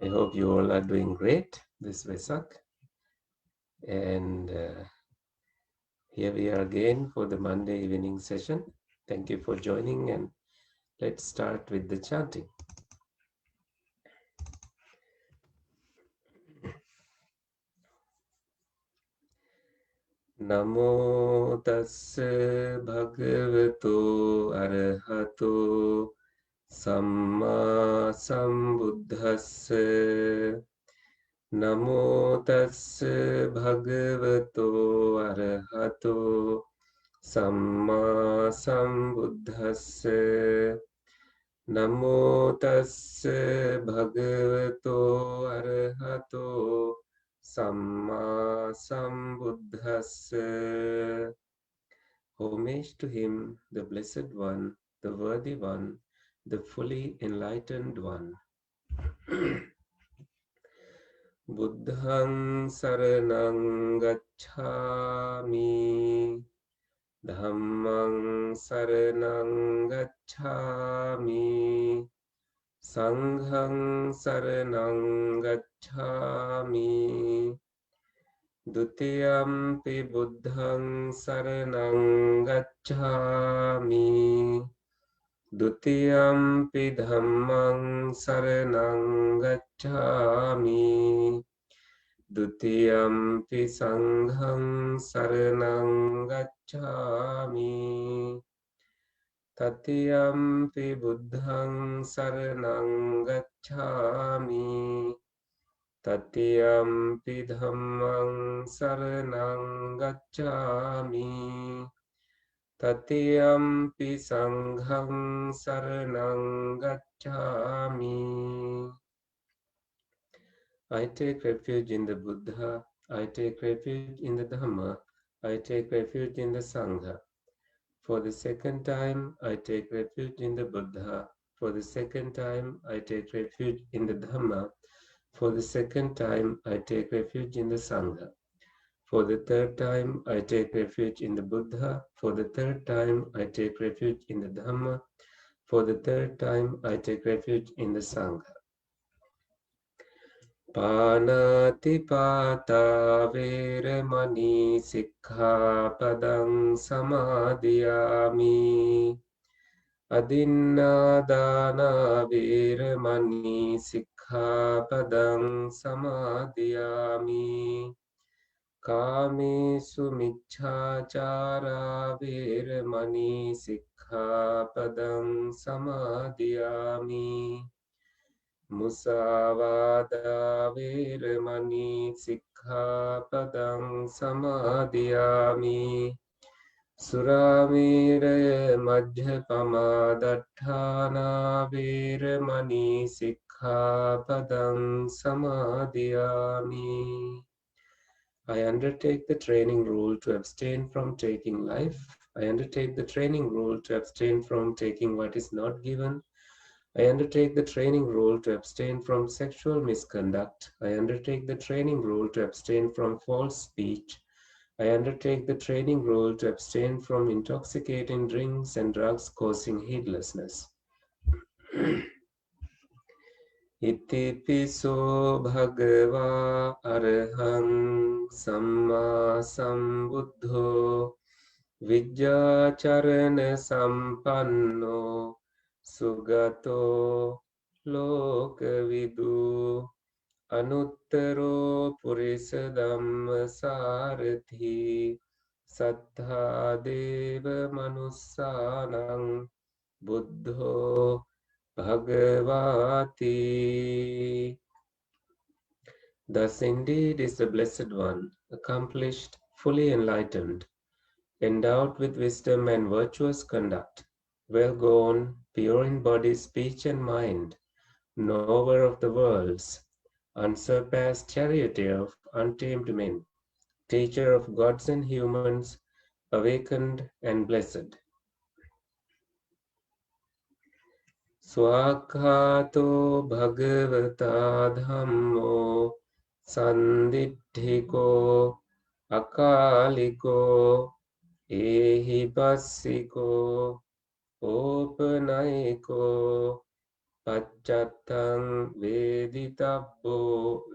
I hope you all are doing great this Vesak. And here we are again for the Monday evening session. Thank you for joining, and let's start with the chanting. Namo tassa bhagavato arahato samma sambuddhassa. Namo tassa bhagavato arahato samma sambuddhassa. Namo tassa bhagavato arahato samma sambuddhassa. Homage to him, the Blessed One, the Worthy One, the fully enlightened One. Buddhang saranang gacchami. Dhammang saranang gacchami. Sanghang saranang gacchami. Dutiyampi buddhang saranang gacchami. Dutiyampi dhammang saranang gacchami. Dutiyampi sanghang saranang gacchami. Tatiyampi buddhang saranang gacchami. Tatiyampi dhammang saranang gacchami. Tatiyampi sanghang saranang gacchami. I take refuge in the Buddha, I take refuge in the Dhamma, I take refuge in the Sangha. For the second time, I take refuge in the Buddha. For the second time, I take refuge in the Dhamma. For the second time, I take refuge in the Sangha. For the third time, I take refuge in the Buddha. For the third time, I take refuge in the Dhamma. For the third time, I take refuge in the Sangha. Panatipata veramani sikkhapadang samadhiyami. Adinnādāna veramani sikkhapadang samadhiyami. Kāmesu miccācārā veramani sikkhapadang samadhiyami. Musāvādā veramani sikkhapadang samadhiyami. Suramēraya majjhapamā daṭṭhānā veramani sikkhapadang samadhiyami. I undertake the training rule to abstain from taking life. I undertake the training rule to abstain from taking what is not given. I undertake the training rule to abstain from sexual misconduct. I undertake the training rule to abstain from false speech. I undertake the training rule to abstain from intoxicating drinks and drugs causing heedlessness. Iti piso bhagava arahang samma sambuddho vijjācarana sampanno sugato lokavidu anuttaro purisa dhamma sarathi sattha deva manussanang buddho bhagavati. Thus indeed is the Blessed One, accomplished, fully enlightened, endowed with wisdom and virtuous conduct, well gone, pure in body, speech, and mind, knower of the worlds, unsurpassed charioteer of untamed men, teacher of gods and humans, awakened and blessed. Swakhato bhagavata dhammo sanditthiko akaliko ehi passiko opanayiko Paccattang veditabbo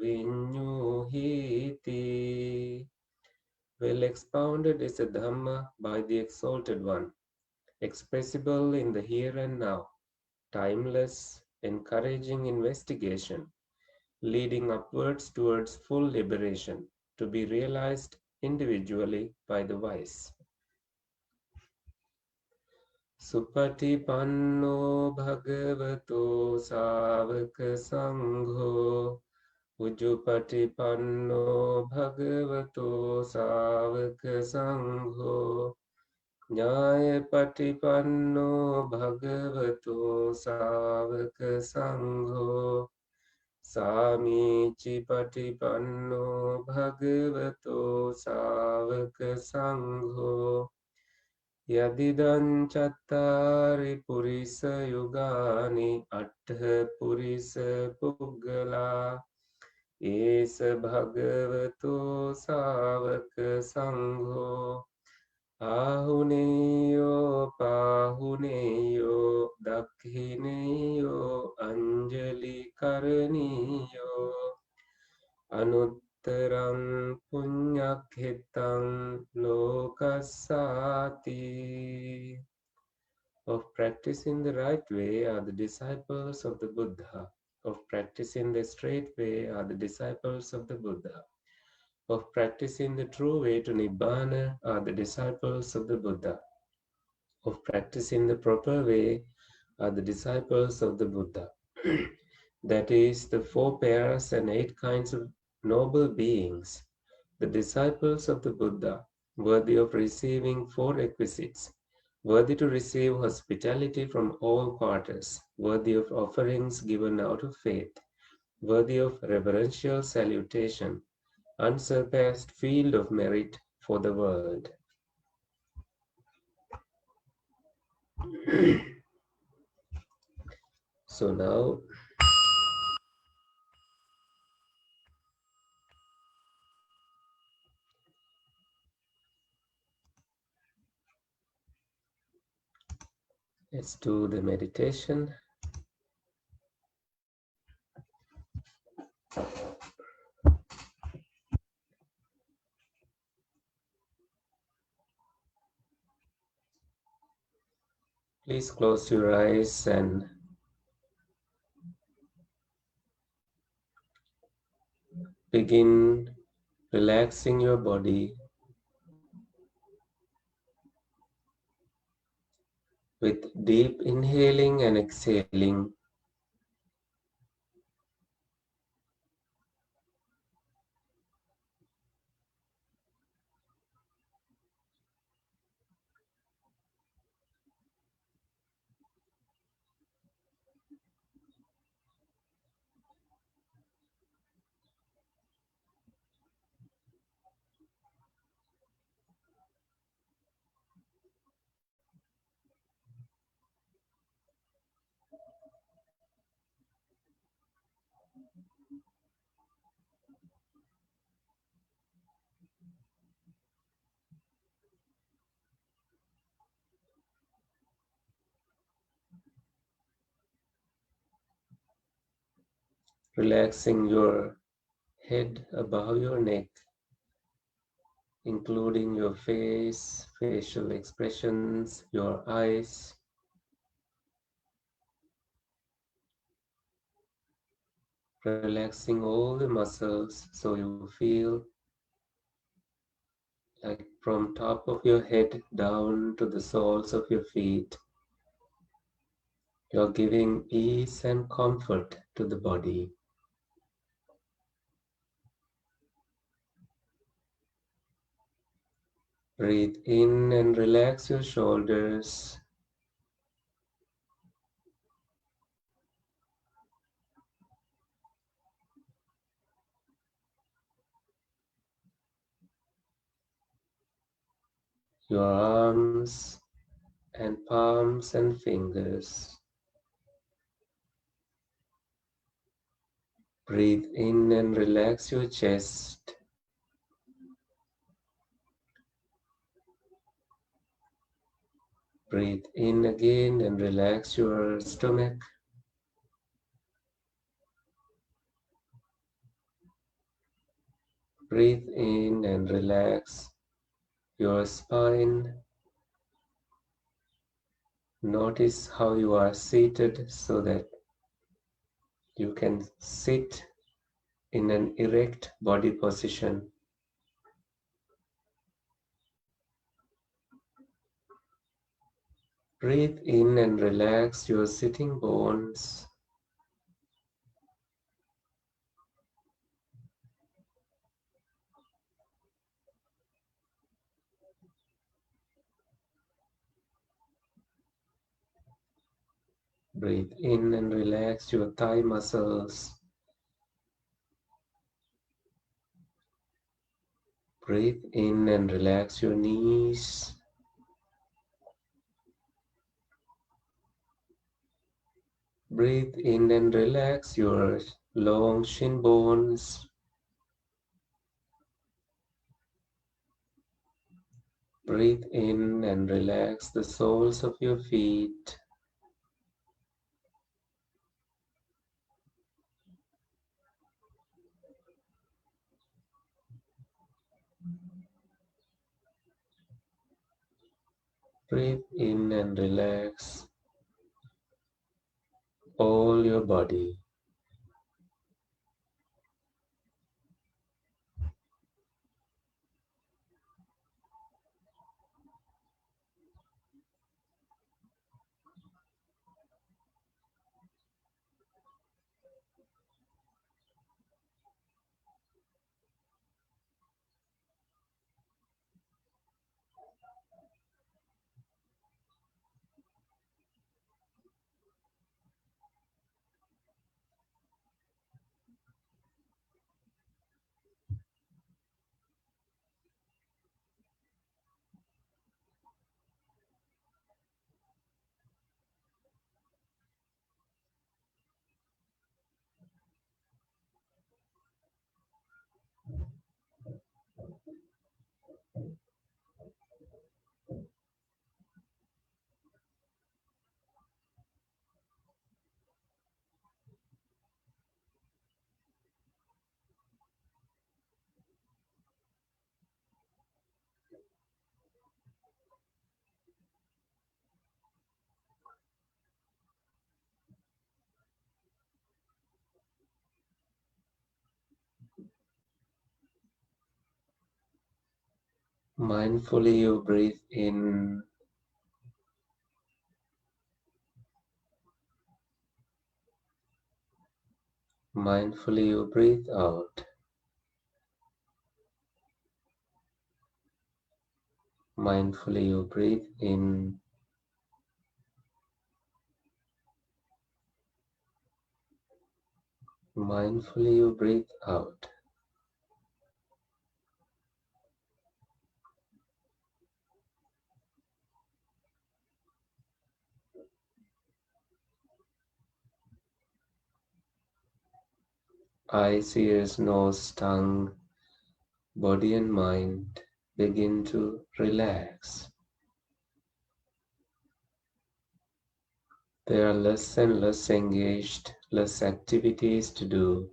vinyuhiti. Well expounded is the Dhamma by the Exalted One, expressible in the here and now, timeless, encouraging investigation, leading upwards towards full liberation, to be realized individually by the wise. Supatipanno bhagavato savaka sangho. Ujjupatipanno bhagavato savaka sangho. Nyayapatipanno bhagavato savaka sangho. Samichi patipanno bhagavato savaka sangho. Yadidan chattari purisa yugani attha purisa puggala esa bhagavato savaka sangho ahuneyo pahuneyo dakhineyo anjali karaniyo Anuttarang punyakhitam lokasati. Of practicing the right way are the disciples of the Buddha. Of practicing the straight way are the disciples of the Buddha. Of practicing the true way to Nibbana are the disciples of the Buddha. Of practicing the proper way are the disciples of the Buddha. That is, the 4 pairs and 8 kinds of noble beings, the disciples of the Buddha, worthy of receiving 4 requisites, worthy to receive hospitality from all quarters, worthy of offerings given out of faith, worthy of reverential salutation, unsurpassed field of merit for the world. So now, let's do the meditation. Please close your eyes and begin relaxing your body with deep inhaling and exhaling. Relaxing your head above your neck, including your face, facial expressions, your eyes. Relaxing all the muscles so you feel like from top of your head down to the soles of your feet, you're giving peace and comfort to the body. Breathe in and relax your shoulders. Your arms and palms and fingers. Breathe in and relax your chest. Breathe in again and relax your stomach. Breathe in and relax your spine. Notice how you are seated so that you can sit in an erect body position. Breathe in and relax your sitting bones. Breathe in and relax your thigh muscles. Breathe in and relax your knees. Breathe in and relax your long shin bones. Breathe in and relax the soles of your feet. Breathe in and relax all your body. Mindfully you breathe in. Mindfully you breathe out. Mindfully you breathe in. Mindfully you breathe out. Eyes, ears, nose, tongue, body and mind begin to relax. There are less and less engaged, less activities to do.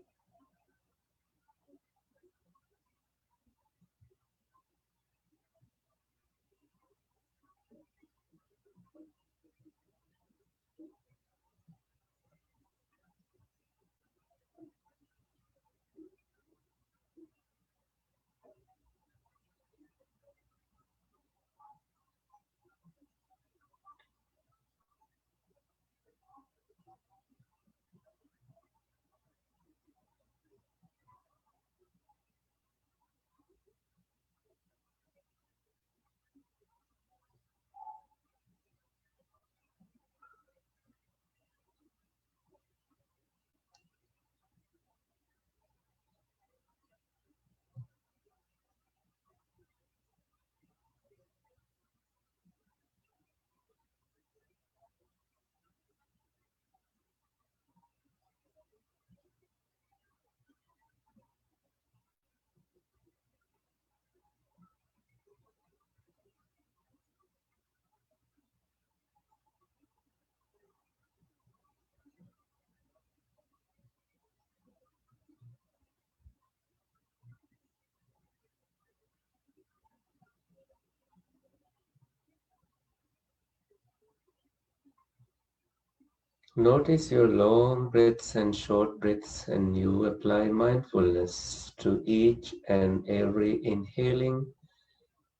Notice your long breaths and short breaths, and you apply mindfulness to each and every inhaling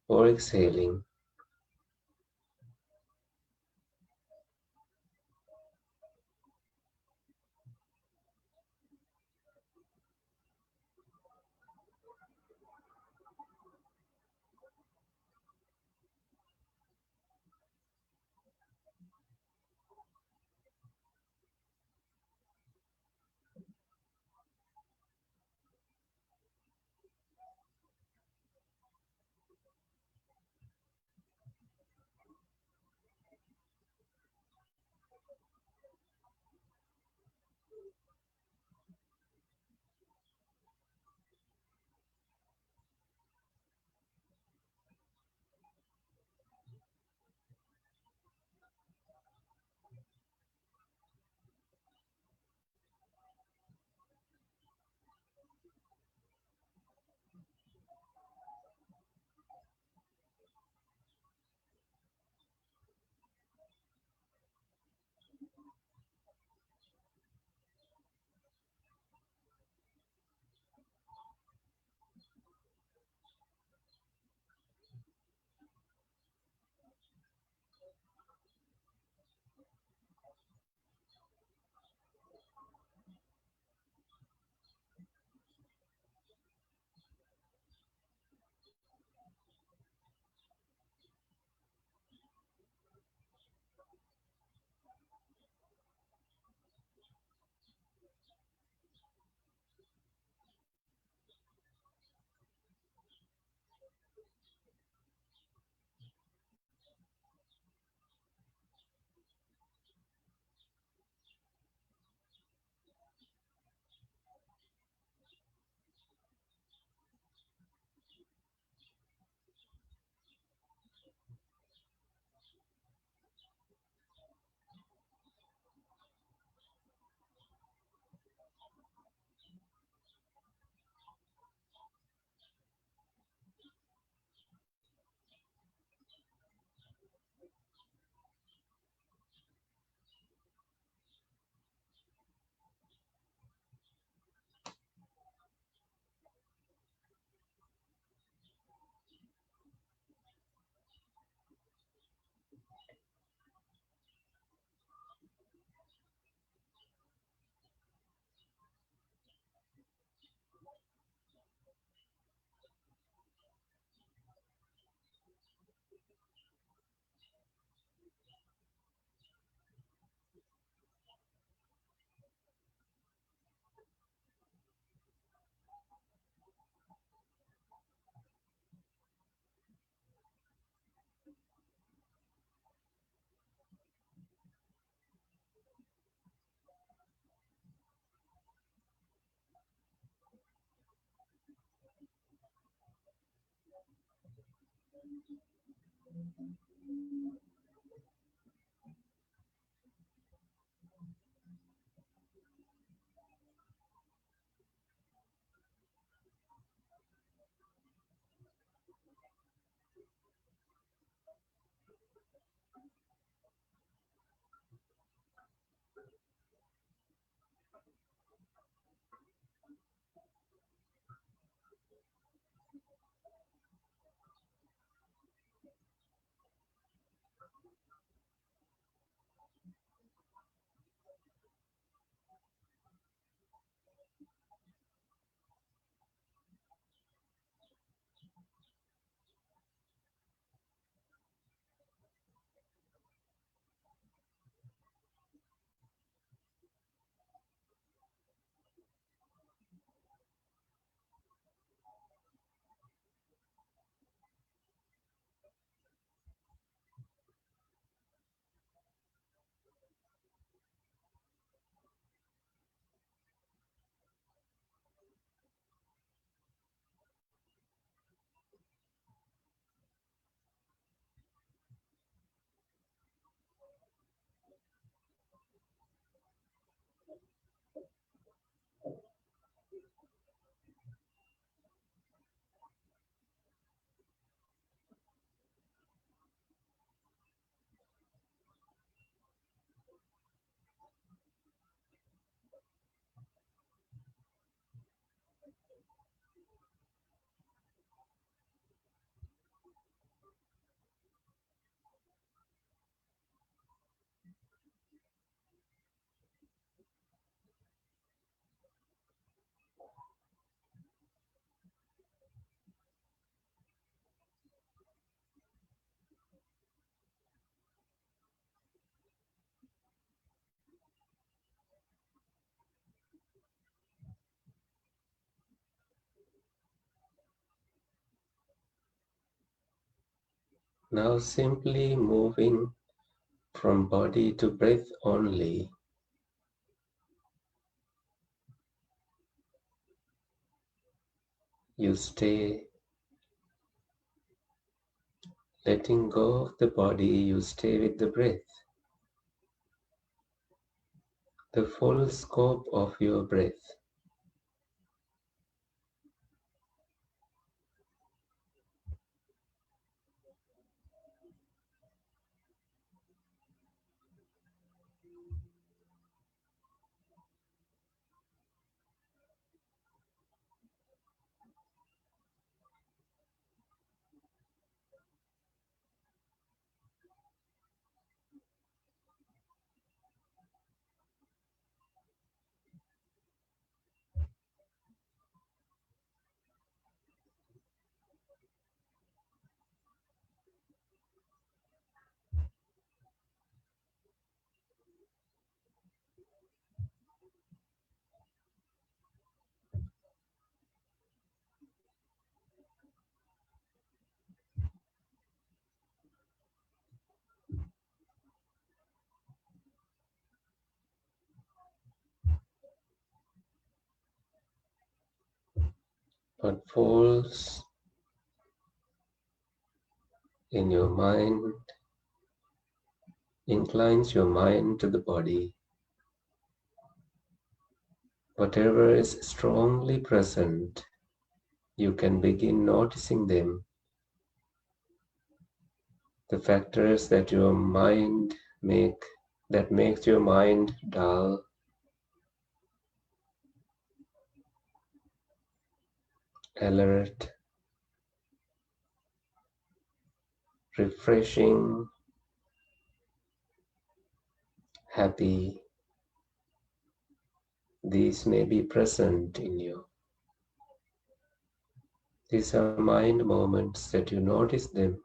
or exhaling. Now simply moving from body to breath only. You stay letting go of the body, you stay with the breath. The full scope of your breath. What falls in your mind inclines your mind to the body. Whatever is strongly present, you can begin noticing them. The factors that makes your mind dull, alert, refreshing, happy. These may be present in you. These are mind moments that you notice them.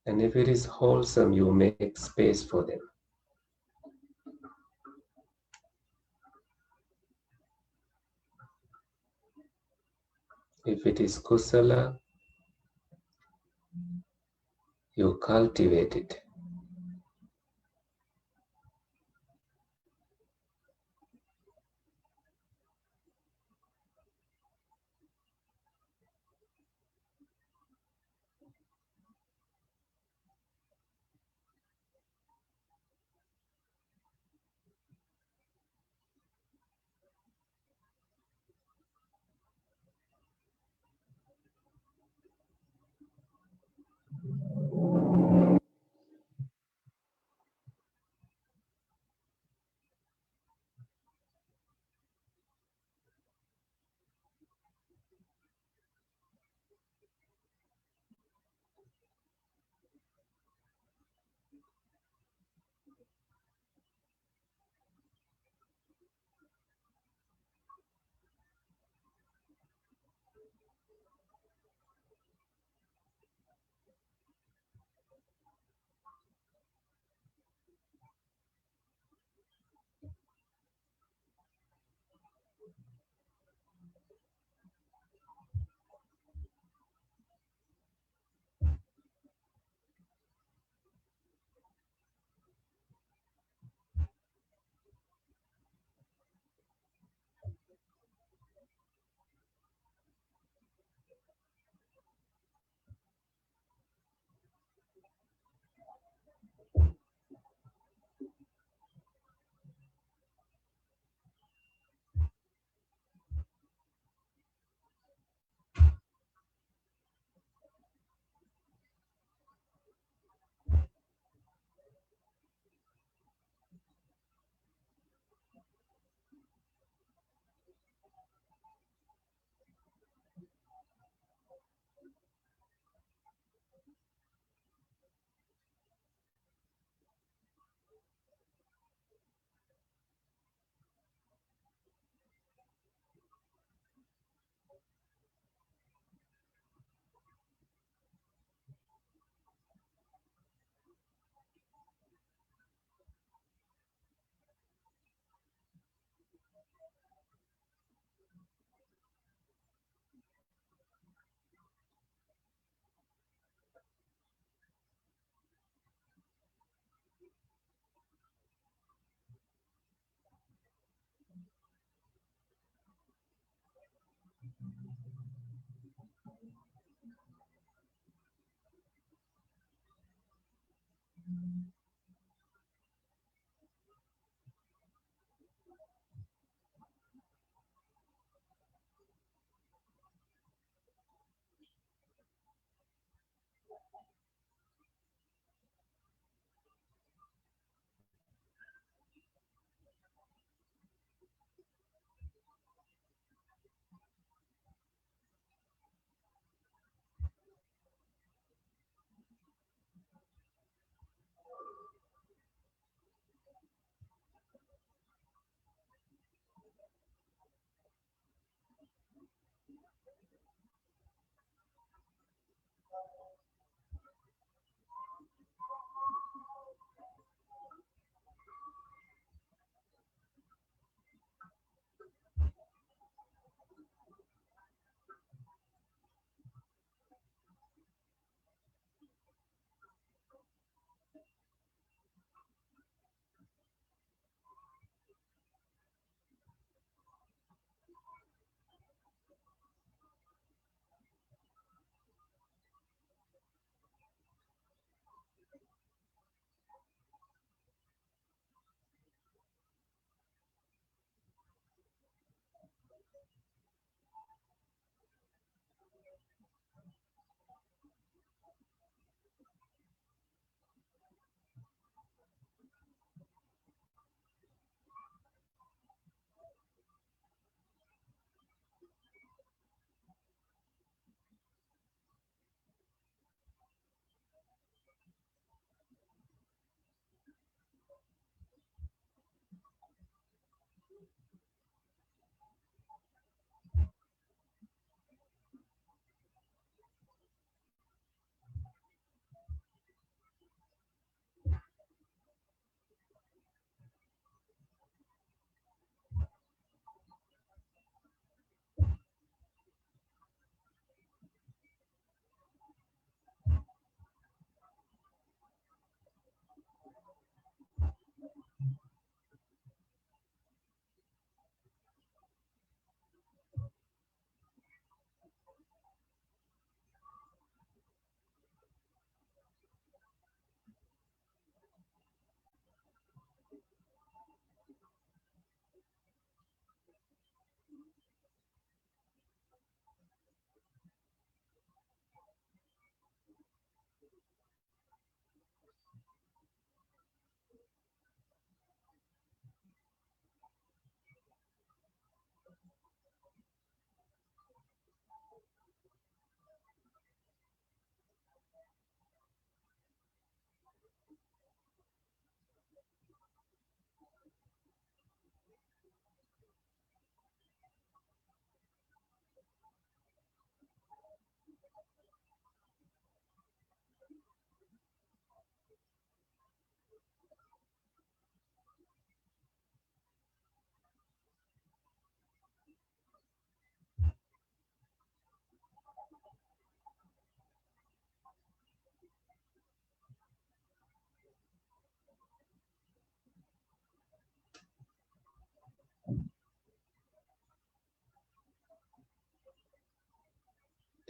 And if it is wholesome, you make space for them. If it is kusala, you cultivate it.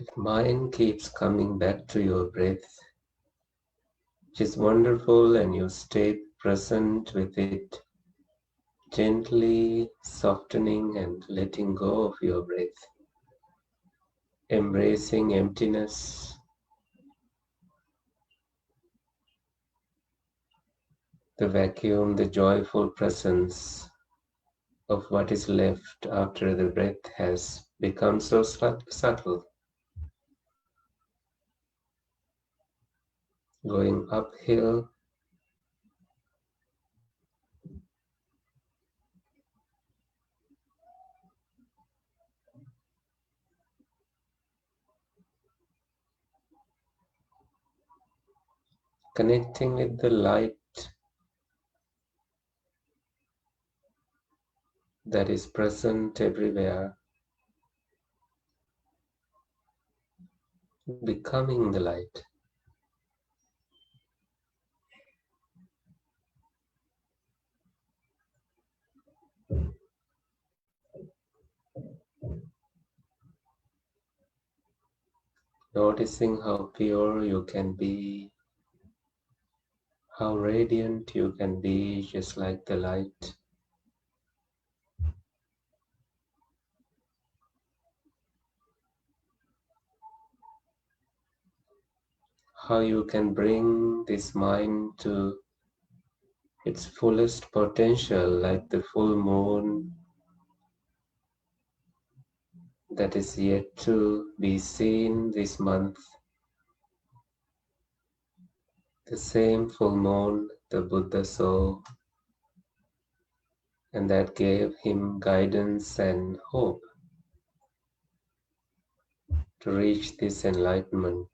If mind keeps coming back to your breath, which is wonderful, and you stay present with it, gently softening and letting go of your breath, embracing emptiness, the vacuum, the joyful presence of what is left after the breath has become so subtle, going uphill, connecting with the light that is present everywhere, becoming the light. Noticing how pure you can be, how radiant you can be, just like the light. How you can bring this mind to its fullest potential, like the full moon that is yet to be seen this month. The same full moon the Buddha saw, and that gave him guidance and hope to reach this enlightenment.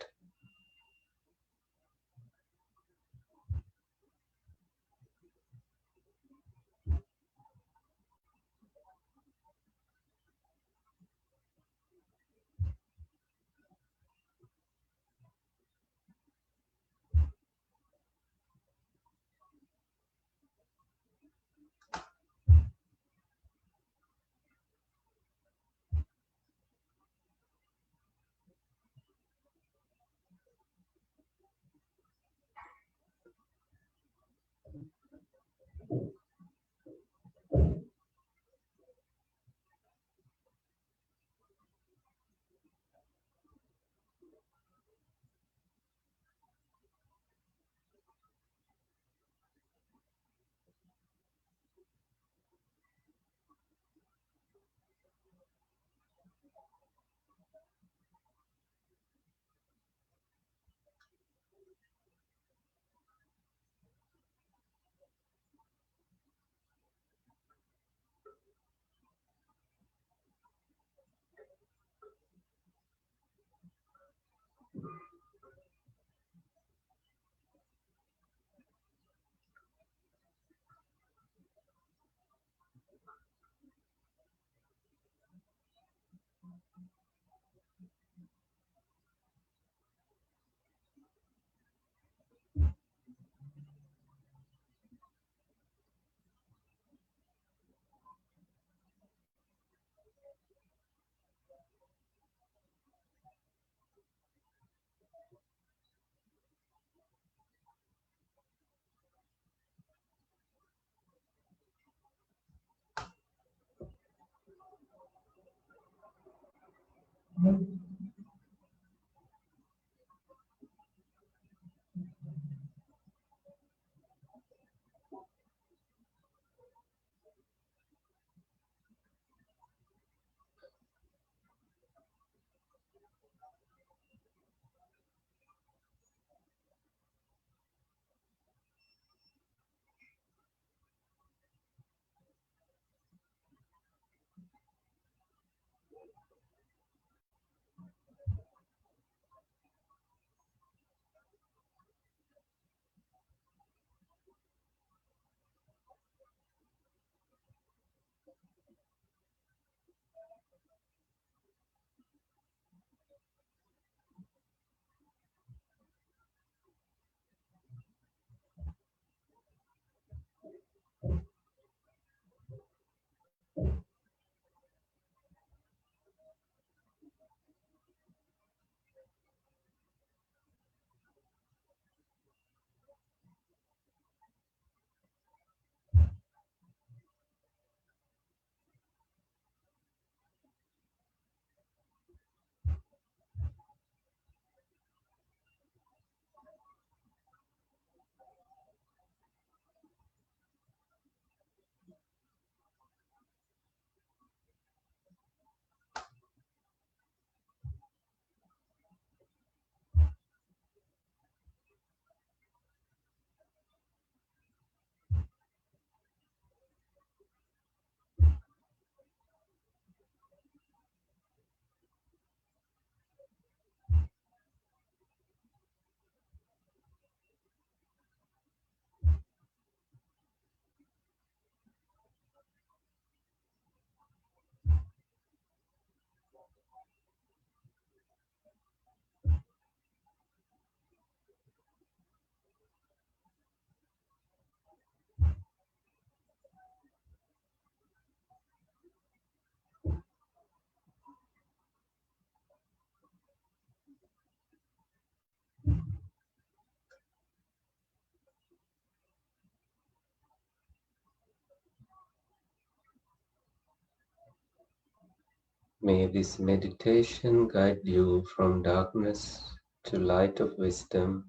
May this meditation guide you from darkness to light of wisdom,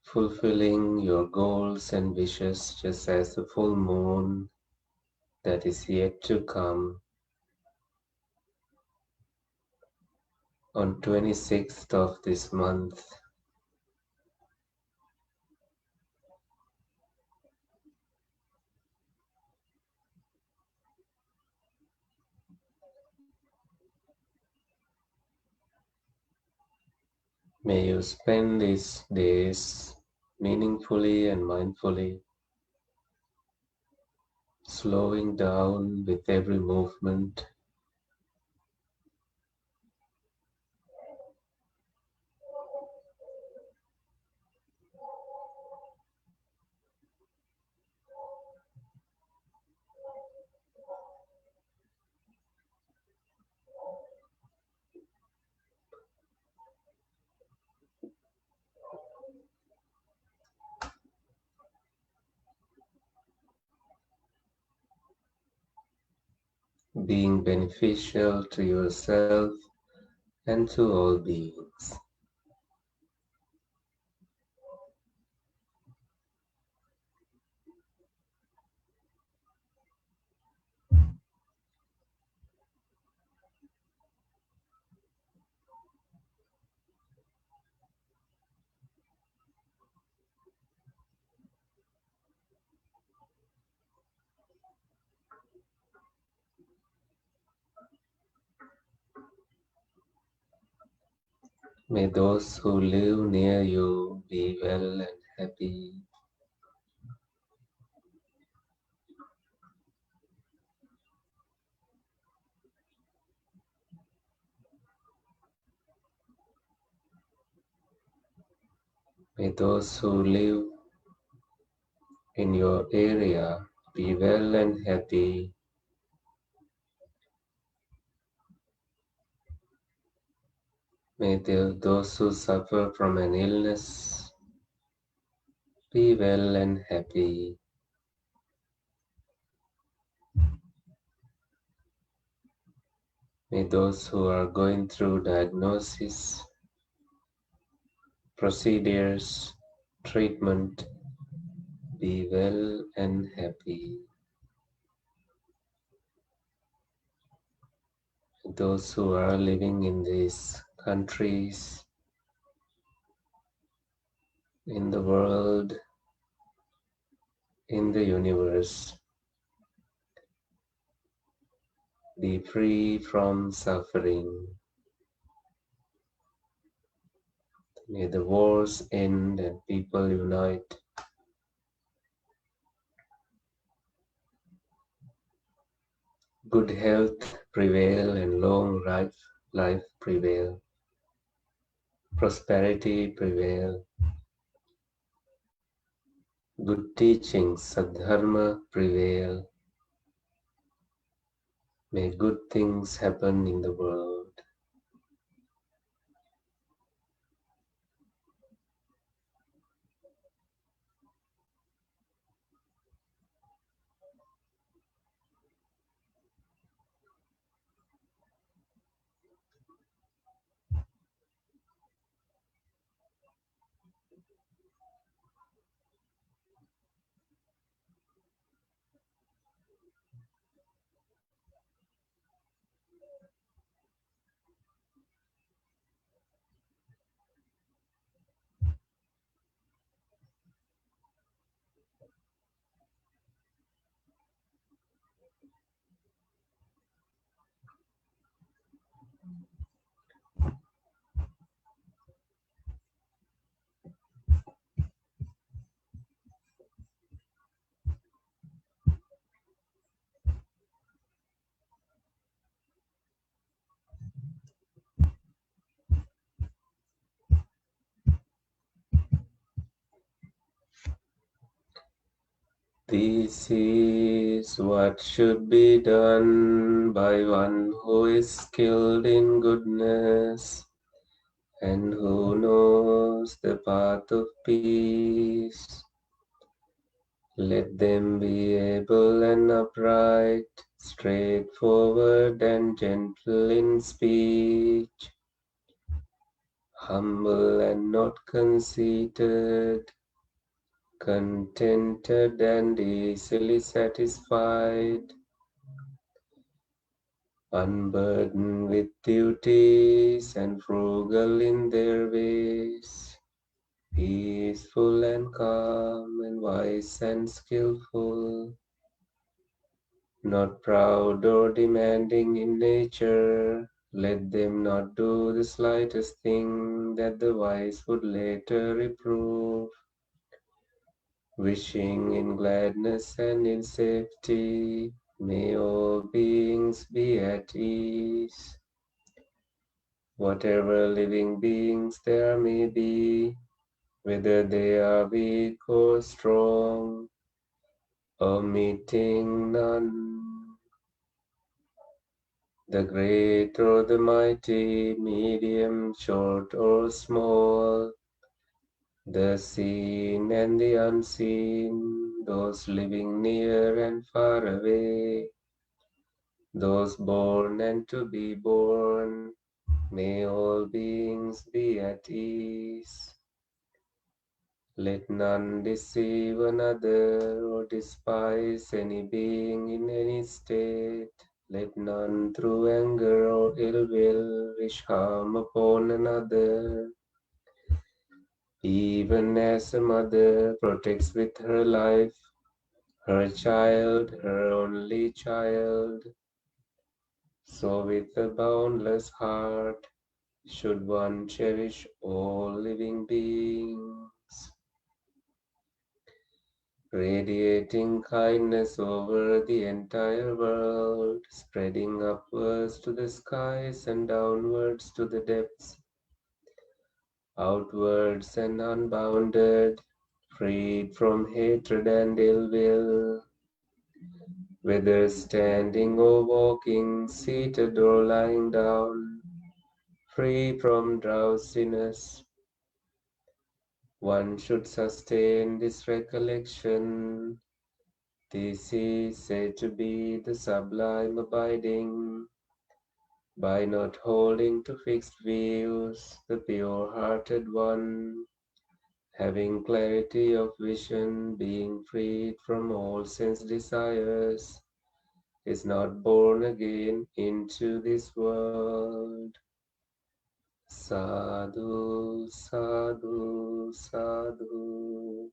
fulfilling your goals and wishes just as the full moon that is yet to come on 26th of this month. May you spend these days meaningfully and mindfully, slowing down with every movement, being beneficial to yourself and to all beings. May those who live near you be well and happy. May those who live in your area be well and happy. May those who suffer from an illness be well and happy. May those who are going through diagnosis, procedures, treatment be well and happy. Those who are living in these countries, in the world, in the universe, be free from suffering. May the wars end and people unite. Good health prevail and long life prevail. Prosperity prevail. Good teachings, sadharma prevail. May good things happen in the world. This is what should be done by one who is skilled in goodness and who knows the path of peace. Let them be able and upright, straightforward and gentle in speech, humble and not conceited, contented and easily satisfied, unburdened with duties and frugal in their ways, peaceful and calm and wise and skillful, not proud or demanding in nature. Let them not do the slightest thing that the wise would later reprove, wishing in gladness and in safety. May all beings be at ease. Whatever living beings there may be, whether they are weak or strong, omitting none, the great or the mighty, medium, short or small, the seen and the unseen, those living near and far away, those born and to be born, may all beings be at ease. Let none deceive another or despise any being in any state. Let none through anger or ill will wish harm upon another. Even as a mother protects with her life her child, her only child, so with a boundless heart should one cherish all living beings, radiating kindness over the entire world, spreading upwards to the skies and downwards to the depths, outwards and unbounded, freed from hatred and ill will, whether standing or walking, seated or lying down, free from drowsiness. One should sustain this recollection. This is said to be the sublime abiding, by not holding to fixed views, the pure-hearted one, having clarity of vision, being freed from all sense desires, is not born again into this world. Sadhu, sadhu, sadhu.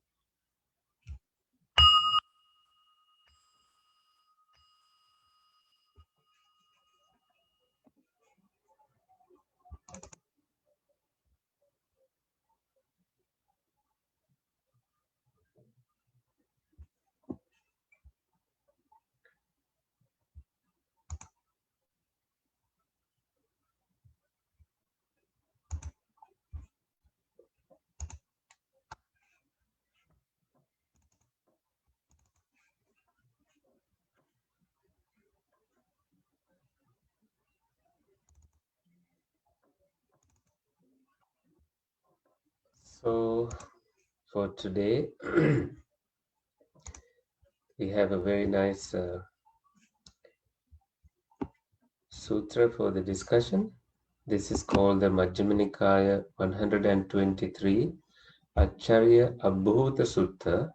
So, for today, we have a very nice sutra for the discussion. This is called the Majjhima Nikaya 123, Acchariyaabbhuta Sutta.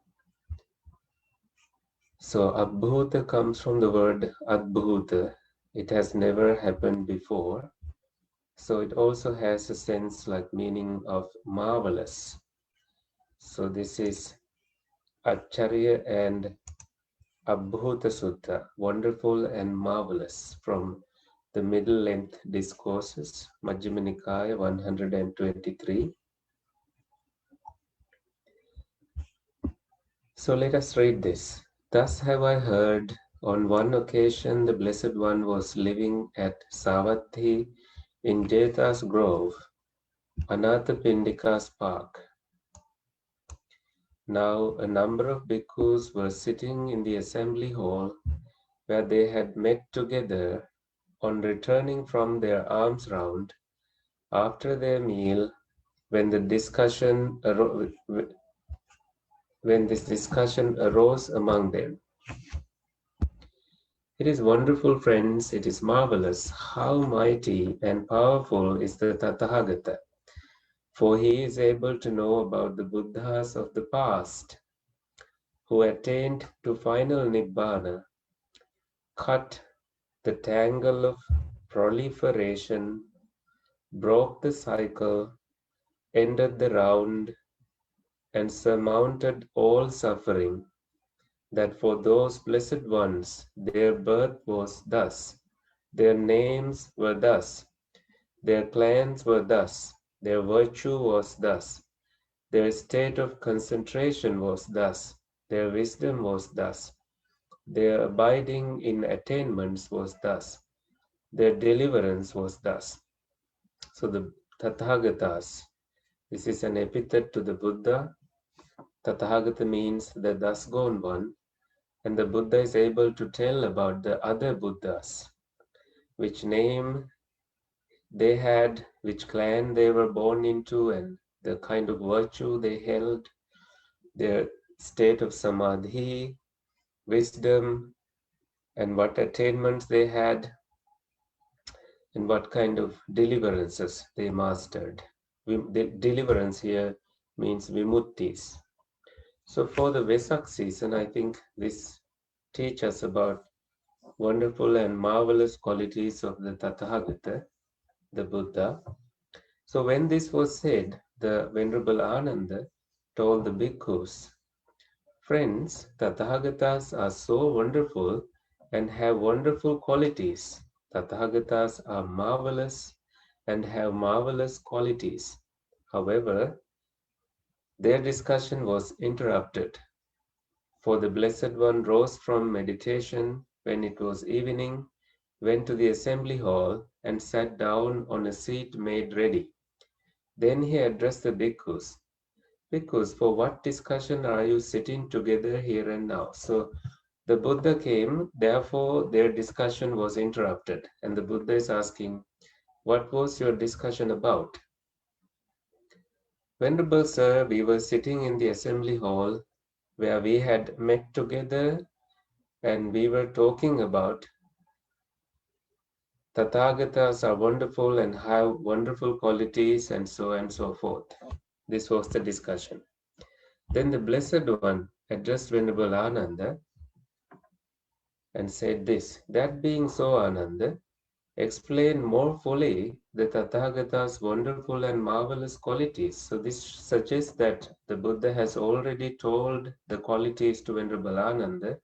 So, Abbhuta comes from the word Adbhuta. It has never happened before. So, it also has a sense like meaning of marvelous. So, this is Acharya and Abbhuta Sutta, wonderful and marvelous, from the middle length discourses, Majjhima Nikaya 123. So let us read this. Thus have I heard, on one occasion the Blessed One was living at Savatthi in Jeta's grove, Anathapindika's park. Now a number of bhikkhus were sitting in the assembly hall where they had met together on returning from their alms round after their meal when when this discussion arose among them. It is wonderful, friends, it is marvelous how mighty and powerful is the Tathagata, for he is able to know about the Buddhas of the past who attained to final Nibbana, cut the tangle of proliferation, broke the cycle, ended the round, and surmounted all suffering, that for those blessed ones their birth was thus, their names were thus, their clans were thus, their virtue was thus, their state of concentration was thus, their wisdom was thus, their abiding in attainments was thus, their deliverance was thus. So the Tathagatas, this is an epithet to the Buddha. Tathagata means the thus gone one, and the Buddha is able to tell about the other Buddhas, which name they had, which clan they were born into, and the kind of virtue they held, their state of samadhi, wisdom, and what attainments they had, and what kind of deliverances they mastered. The deliverance here means vimuttis. So for the Vesak season, I think this teaches us about wonderful and marvelous qualities of the Tathagata, the Buddha. So when this was said, the Venerable Ananda told the bhikkhus, friends, Tathagatas are so wonderful and have wonderful qualities. Tathagatas are marvelous and have marvelous qualities. However, their discussion was interrupted, for the Blessed One rose from meditation when it was evening, went to the assembly hall, and sat down on a seat made ready. Then he addressed the bhikkhus. Bhikkhus, for what discussion are you sitting together here and now? So the Buddha came, therefore their discussion was interrupted. And the Buddha is asking, what was your discussion about? Venerable Sir, we were sitting in the assembly hall where we had met together and we were talking about Tathagatas are wonderful and have wonderful qualities and so and so forth. This was the discussion. Then the Blessed One addressed Venerable Ananda and said this, that being so, Ananda, explain more fully the Tathagata's wonderful and marvelous qualities. So this suggests that the Buddha has already told the qualities to Venerable Ananda.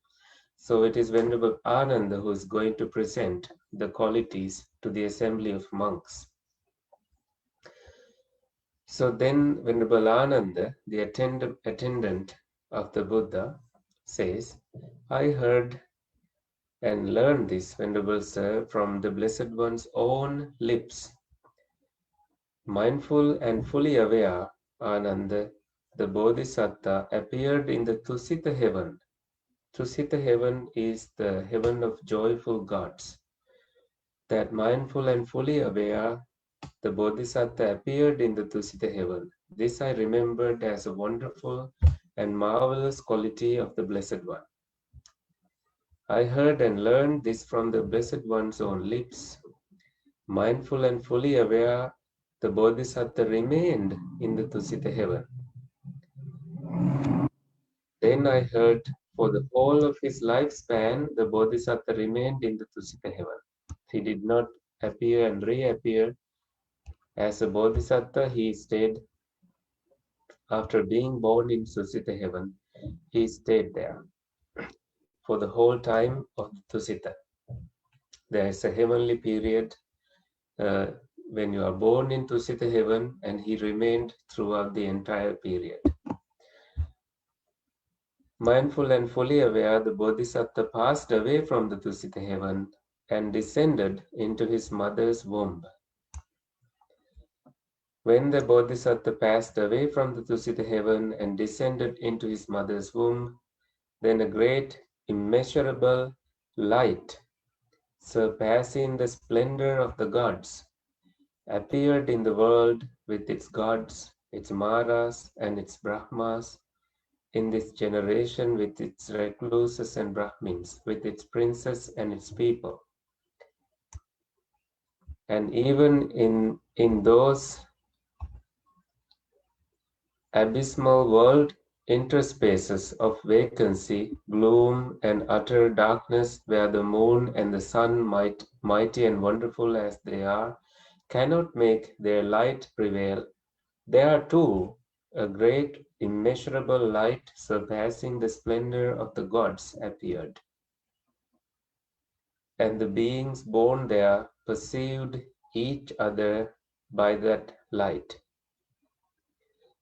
So it is Venerable Ananda who is going to present the qualities to the assembly of monks. So then Venerable Ananda, the attendant of the Buddha, says, I heard and learned this, Venerable Sir, from the Blessed One's own lips. Mindful and fully aware, Ananda, the Bodhisattva, appeared in the Tusita heaven. Tusita heaven is the heaven of joyful gods. That mindful and fully aware, the Bodhisattva appeared in the Tusita heaven. This I remembered as a wonderful and marvelous quality of the Blessed One. I heard and learned this from the Blessed One's own lips. Mindful and fully aware, the Bodhisattva remained in the Tusita heaven. Then I heard for the whole of his lifespan, the Bodhisattva remained in the Tusita heaven. He did not appear and reappear. As a Bodhisattva, he stayed, after being born in Tusita heaven, he stayed there for the whole time of Tusita. There is a heavenly period uh, when you are born in Tusita heaven, and he remained throughout the entire period. Mindful and fully aware, the Bodhisattva passed away from the Tusita heaven and descended into his mother's womb. When the Bodhisattva passed away from the Tusita heaven and descended into his mother's womb, then a great, immeasurable light, surpassing the splendor of the gods, appeared in the world with its gods, its maras, and its brahmas, in this generation with its recluses and Brahmins, with its princes and its people. And even in those abysmal world interspaces of vacancy, gloom, and utter darkness, where the moon and the sun, mighty and wonderful as they are, cannot make their light prevail, there too a great immeasurable light surpassing the splendor of the gods appeared, and the beings born there perceived each other by that light.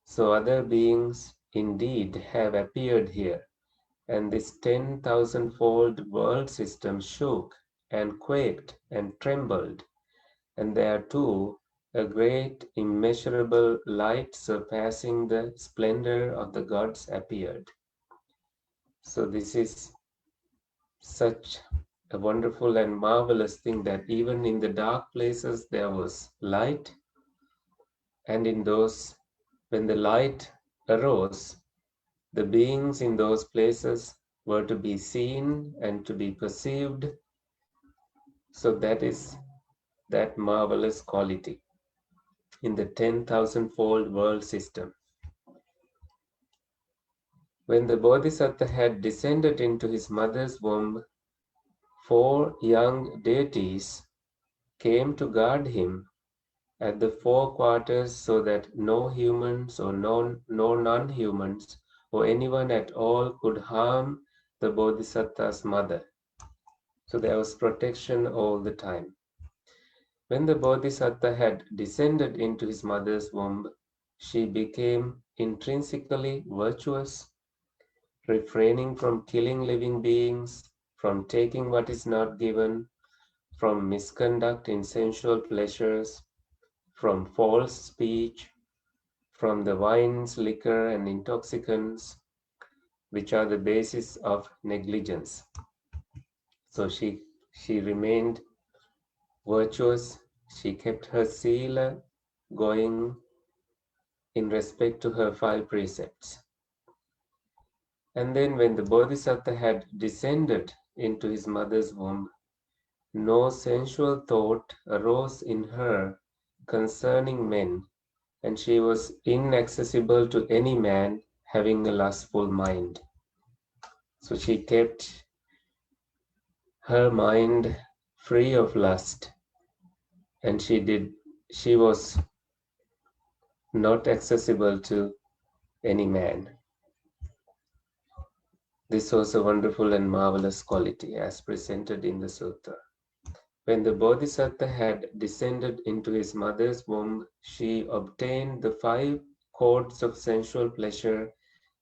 So other beings indeed have appeared here, and this 10,000-fold world system shook and quaked and trembled, and there too a great immeasurable light surpassing the splendor of the gods appeared. So this is such a wonderful and marvelous thing that even in the dark places there was light, and in those, when the light arose, the beings in those places were to be seen and to be perceived. So that is that marvelous quality in the 10,000-fold world system. When the Bodhisattva had descended into his mother's womb, four young deities came to guard him at the four quarters so that no humans or no non-humans or anyone at all could harm the Bodhisattva's mother. So there was protection all the time. When the Bodhisattva had descended into his mother's womb, she became intrinsically virtuous, refraining from killing living beings, from taking what is not given, from misconduct in sensual pleasures, from false speech, from the wines, liquor, and intoxicants, which are the basis of negligence. So she remained virtuous. She kept her sila going in respect to her five precepts. And then when the Bodhisattva had descended into his mother's womb, no sensual thought arose in her concerning men, and she was inaccessible to any man having a lustful mind. So she kept her mind free of lust, and she was not accessible to any man. This was a wonderful and marvelous quality as presented in the sutta. When the Bodhisattva had descended into his mother's womb, she obtained the five cords of sensual pleasure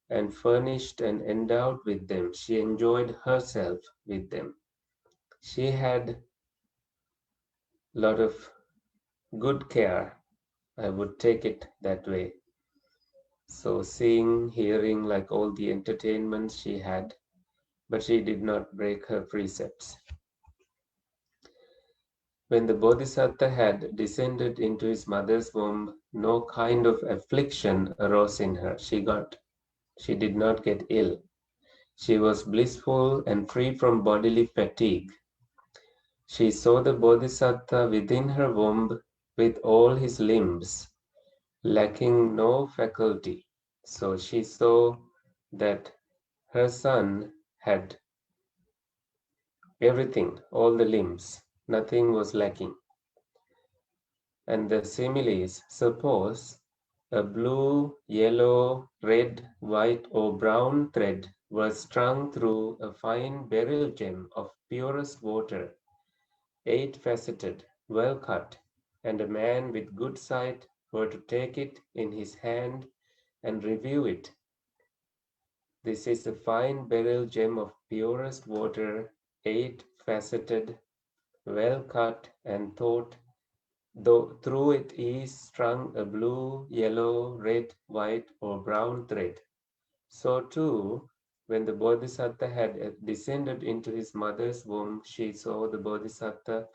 and furnished and endowed with them. She enjoyed herself with them. She had a lot of good care. I would take it that way. So seeing, hearing, like all the entertainments she had, but she did not break her precepts. When the Bodhisattva had descended into his mother's womb, no kind of affliction arose in her. She did not get ill. She was blissful and free from bodily fatigue. She saw the Bodhisattva within her womb with all his limbs, lacking no faculty. So she saw that her son had everything, all the limbs, nothing was lacking. And the similes, suppose a blue, yellow, red, white, or brown thread was strung through a fine beryl gem of purest water, eight-faceted, well cut, and a man with good sight were to take it in his hand and review it. This is a fine beryl gem of purest water, eight-faceted, well cut, and thought, though through it is strung a blue, yellow, red, white, or brown thread. So too, when the Bodhisattva had descended into his mother's womb, she saw the Bodhisattva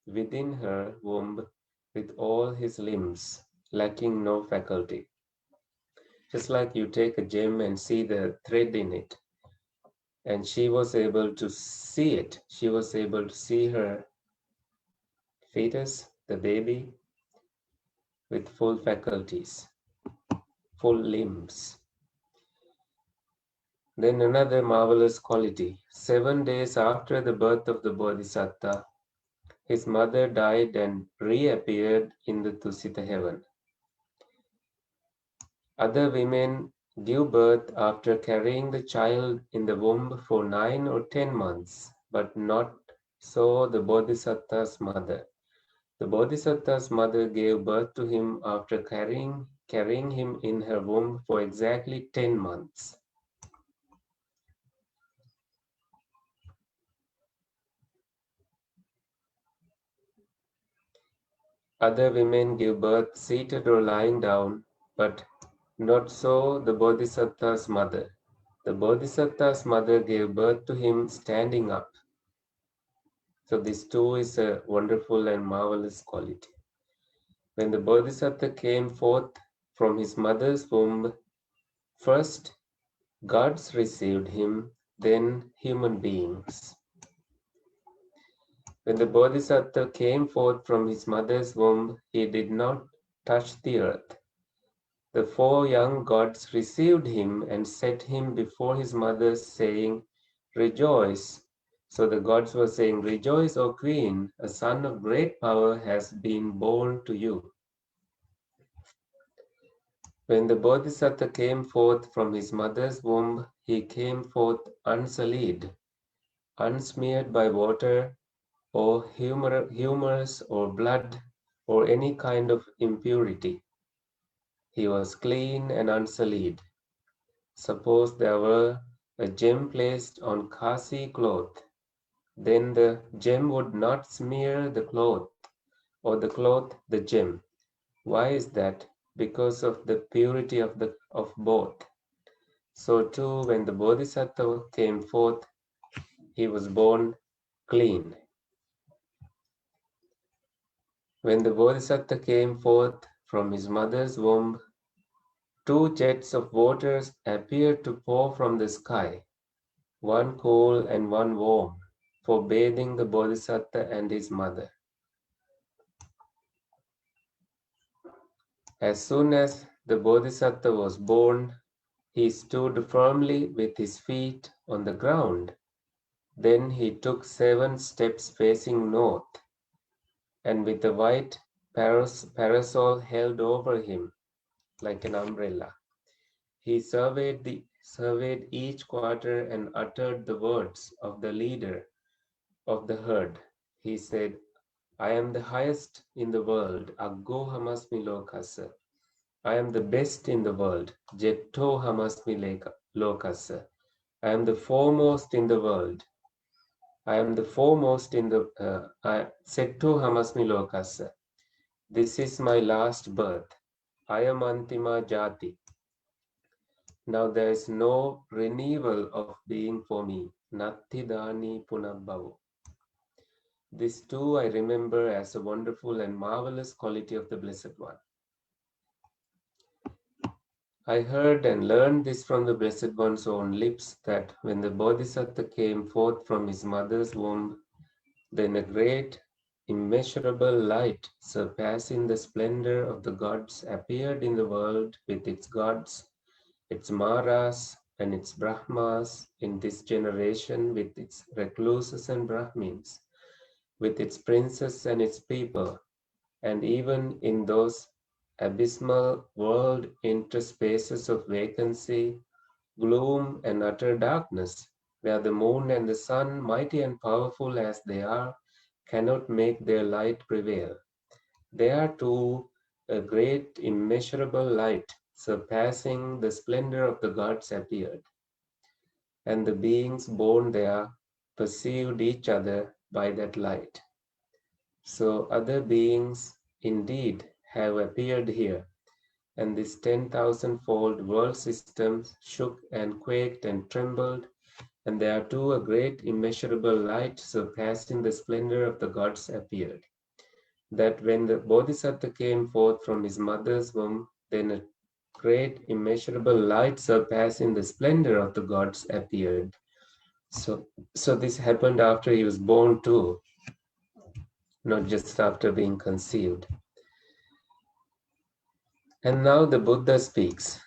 within her womb with all his limbs, lacking no faculty. just like you take a gem and see the thread in it. And she was able to see it. She was able to see her fetus, the baby, with full faculties, full limbs. Then another marvelous quality. 7 days after the birth of the Bodhisattva, his mother died and reappeared in the Tusita heaven. Other women give birth after carrying the child in the womb for 9 or 10 months, but not so the Bodhisattva's mother. The Bodhisattva's mother gave birth to him after carrying him in her womb for exactly 10 months. Other women give birth seated or lying down, but not so the Bodhisattva's mother. The Bodhisattva's mother gave birth to him standing up. So this too is a wonderful and marvelous quality. When the Bodhisattva came forth from his mother's womb, first gods received him, then human beings. When the Bodhisattva came forth from his mother's womb, he did not touch the earth. The 4 young gods received him and set him before his mother, saying, "Rejoice." So the gods were saying, "Rejoice, O queen, a son of great power has been born to you." When the Bodhisattva came forth from his mother's womb, he came forth unsullied, unsmeared by water or humors or blood or any kind of impurity. He was clean and unsullied. Suppose there were a gem placed on khasi cloth, then the gem would not smear the cloth, or the cloth the gem. Why is that? Because of the purity of both. So too, when the Bodhisattva came forth, he was born clean. When the Bodhisattva came forth from his mother's womb, 2 jets of water appeared to pour from the sky, one cool and one warm, for bathing the Bodhisattva and his mother. As soon as the Bodhisattva was born, he stood firmly with his feet on the ground. Then he took 7 steps facing north, and with a white parasol held over him like an umbrella, he surveyed each quarter and uttered the words of the leader of the herd. He said, "I am the highest in the world, Aggo Hamasmi Lokasa. I am the best in the world, Jetto Hamasmi Lokasa. I am the foremost in the world. I am the foremost in the Setto Hamasmi Lokasa. This is my last birth. I am Antima Jati. Now there is no renewal of being for me. Nattidani Punabhavu." This too I remember as a wonderful and marvelous quality of the Blessed One. I heard and learned this from the Blessed One's own lips, that when the Bodhisattva came forth from his mother's womb, then a great, immeasurable light, surpassing the splendor of the gods, appeared in the world with its gods, its Maras, and its Brahmas, in this generation with its recluses and Brahmins, with its princes and its people, and even in those abysmal world interspaces of vacancy, gloom, and utter darkness, where the moon and the sun, mighty and powerful as they are, cannot make their light prevail. There too a great immeasurable light, surpassing the splendor of the gods, appeared, and the beings born there perceived each other by that light. So other beings indeed have appeared here, and this 10,000-fold world system shook and quaked and trembled, and there too a great immeasurable light surpassing the splendor of the gods appeared. That when the Bodhisattva came forth from his mother's womb, then a great immeasurable light surpassing the splendor of the gods appeared. So this happened after he was born too, not just after being conceived. And now the Buddha speaks.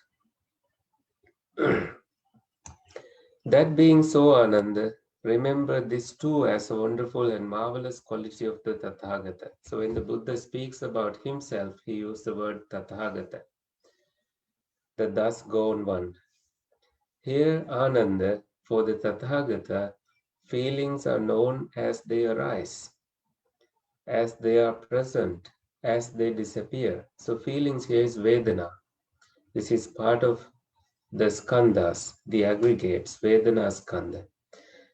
That being so, Ananda, remember this too as a wonderful and marvelous quality of the Tathagata. So when the Buddha speaks about himself, he used the word Tathagata, the thus gone one. Here, Ananda, for the Tathagata, feelings are known as they arise, as they are present, as they disappear. So feelings here is Vedana. This is part of the skandhas, the aggregates, Vedana skandha.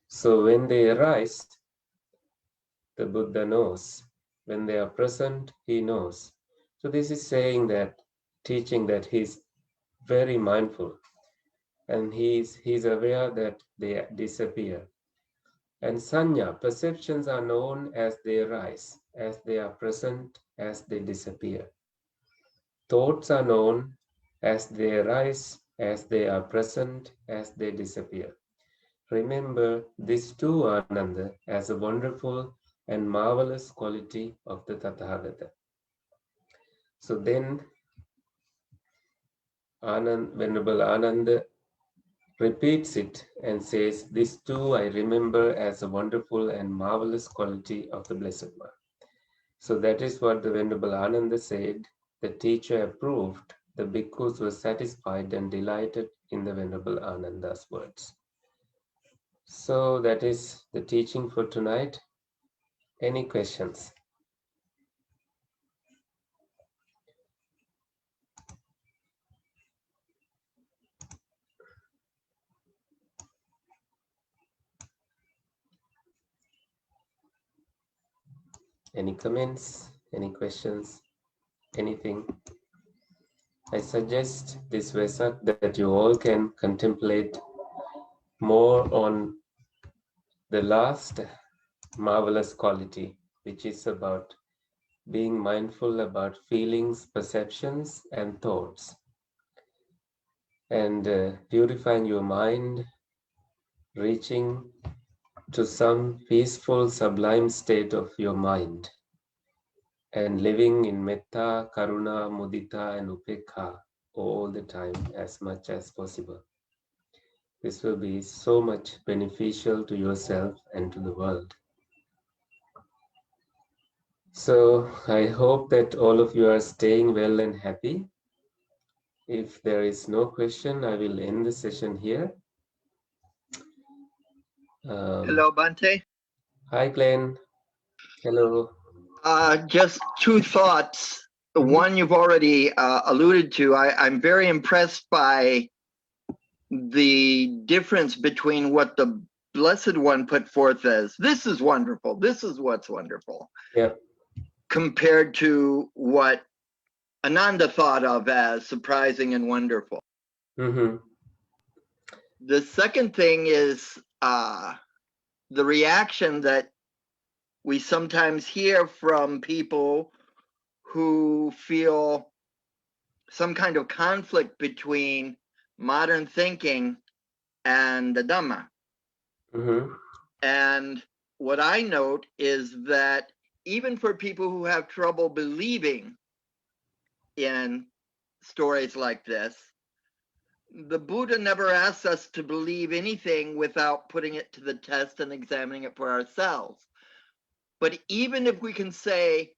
So when they arise, the Buddha knows. When they are present, he knows. So this is saying that, teaching that he's very mindful and he's aware that they disappear. And sanya, perceptions are known as they arise, as they are present, as they disappear. Thoughts are known as they arise, as they are present, as they disappear. Remember this too, Ananda, as a wonderful and marvelous quality of the Tathagata. So then, Venerable Ananda repeats it and says, this too I remember as a wonderful and marvelous quality of the Blessed One. So that is what the Venerable Ananda said. The teacher approved. The bhikkhus were satisfied and delighted in the Venerable Ananda's words. So that is the teaching for tonight. Any questions? Any comments? Any questions? Anything? I suggest this Vesak that you all can contemplate more on the last marvelous quality, which is about being mindful about feelings, perceptions, and thoughts, and purifying your mind, reaching to some peaceful, sublime state of your mind, and living in metta, karuna, mudita, and upekha all the time as much as possible. This will be so much beneficial to yourself and to the world. So I hope that all of you are staying well and happy. If there is no question, I will end the session here. Hello, Bante. Hi, Glenn. Hello. Just two thoughts. The one you've already alluded to. I'm very impressed by the difference between what the Blessed One put forth as, this is wonderful, this is what's wonderful, Yep. compared to what Ananda thought of as surprising and wonderful. Mm-hmm. The second thing is the reaction that we sometimes hear from people who feel some kind of conflict between modern thinking and the Dhamma. Mm-hmm. And what I note is that even for people who have trouble believing in stories like this, the Buddha never asks us to believe anything without putting it to the test and examining it for ourselves. But even if we can say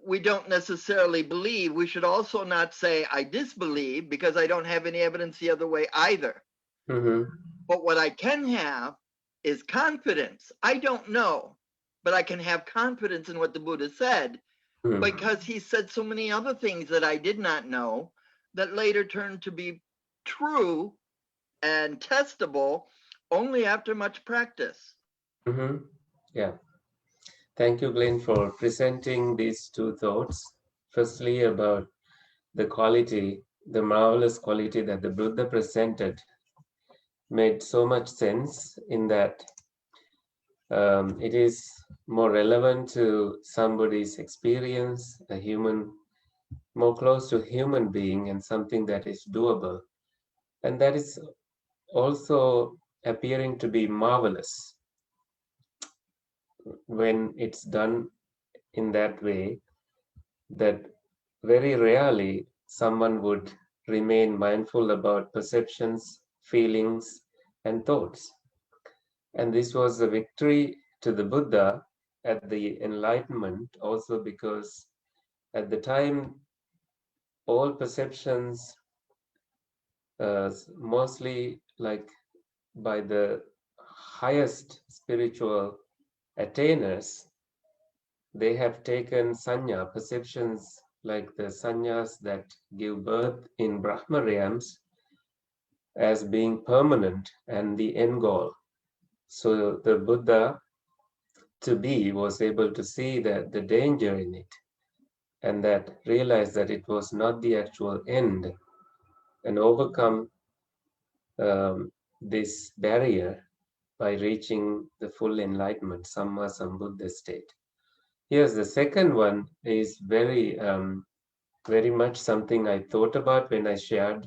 we don't necessarily believe, we should also not say I disbelieve because I don't have any evidence the other way either. Mm-hmm. But what I can have is confidence. I don't know, but I can have confidence in what the Buddha said because he said so many other things that I did not know that later turned to be true and testable only after much practice. Mm-hmm. Yeah. Thank you, Glenn, for presenting these two thoughts. Firstly, about the quality, the marvelous quality that the Buddha presented made so much sense in that it is more relevant to somebody's experience, a human more close to human being and something that is doable. And that is also appearing to be marvelous when it's done in that way, that very rarely someone would remain mindful about perceptions, feelings, and thoughts. And this was a victory to the Buddha at the Enlightenment, also because at the time all perceptions, mostly like by the highest spiritual attainers, they have taken sanya, perceptions like the sanyas that give birth in Brahma realms, as being permanent and the end goal. So the Buddha to be was able to see that the danger in it and that realized that it was not the actual end and overcome this barrier by reaching the full enlightenment, Samma Sambuddha state. Yes, the second one is very much something I thought about when I shared,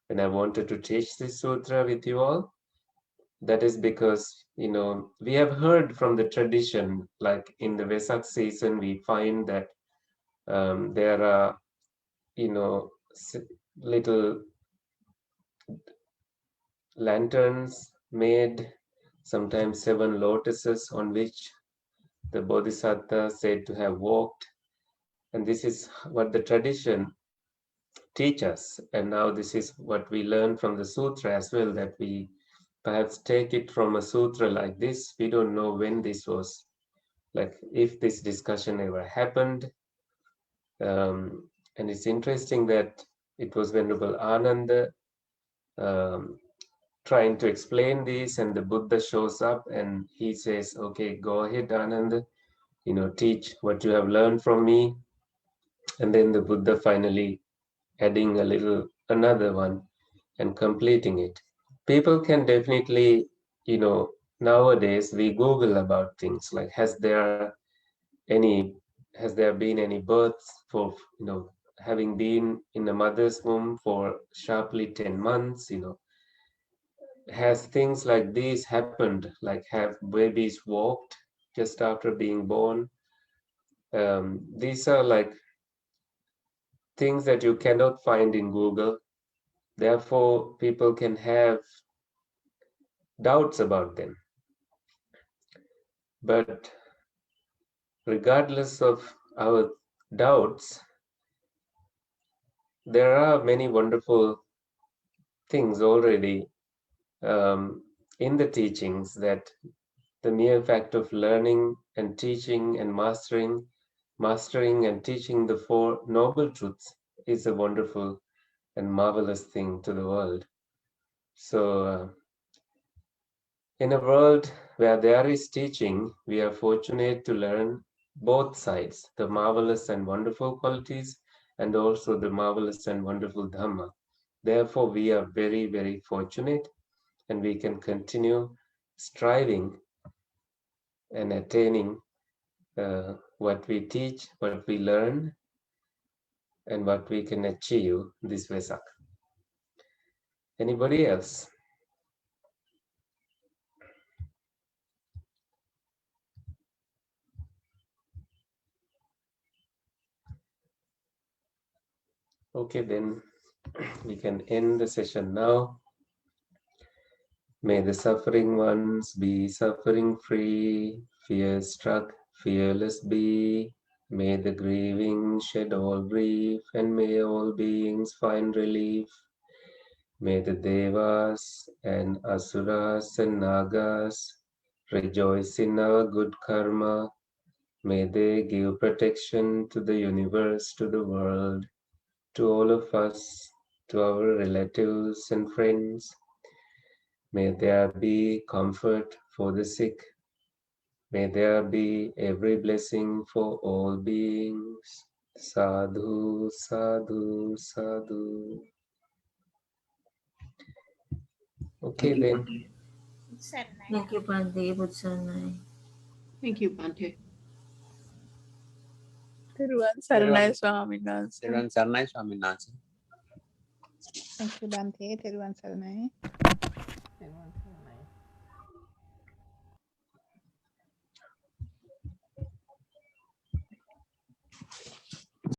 when I wanted to teach this sutra with you all. That is because, we have heard from the tradition, like in the Vesak season, we find that there are, you know, little lanterns made, sometimes 7 lotuses on which the Bodhisattva said to have walked. And this is what the tradition teaches. And now this is what we learn from the sutra as well, that we perhaps take it from a sutra like this. We don't know when this was, like if this discussion ever happened. And it's interesting that it was Venerable Ananda um, trying to explain this, and the Buddha shows up and he says, okay, go ahead, Ananda, teach what you have learned from me. And then the Buddha finally adding a little another one and completing it. People can definitely, nowadays we Google about things like any has there been any births for, having been in a mother's womb for sharply 10 months, has things like these happened, like have babies walked just after being born? These are like things that you cannot find in Google. Therefore, people can have doubts about them. But regardless of our doubts, there are many wonderful things already in the teachings, that the mere fact of learning and teaching and mastering and teaching the Four Noble Truths is a wonderful and marvelous thing to the world. So, in a world where there is teaching, we are fortunate to learn both sides, the marvelous and wonderful qualities, and also the marvelous and wonderful Dhamma. Therefore, we are very, very fortunate, and we can continue striving and attaining what we teach, what we learn, and what we can achieve this Vesak. Anybody else? Okay, then we can end the session now. May the suffering ones be suffering free, fear struck, fearless be. May the grieving shed all grief, and may all beings find relief. May the Devas and Asuras and Nagas rejoice in our good karma. May they give protection to the universe, to the world, to all of us, to our relatives and friends. May there be comfort for the sick. May there be every blessing for all beings. Sadhu, sadhu, sadhu. Okay then. Thank you, Bhante. Budsanay. Thank you, Bante. Thiruvan Saranai Swami Nansa. Thiruvan Saranai Swami Nansa. Thank you, Bante. Thiruvan Saranai. Thiruvan Saranai.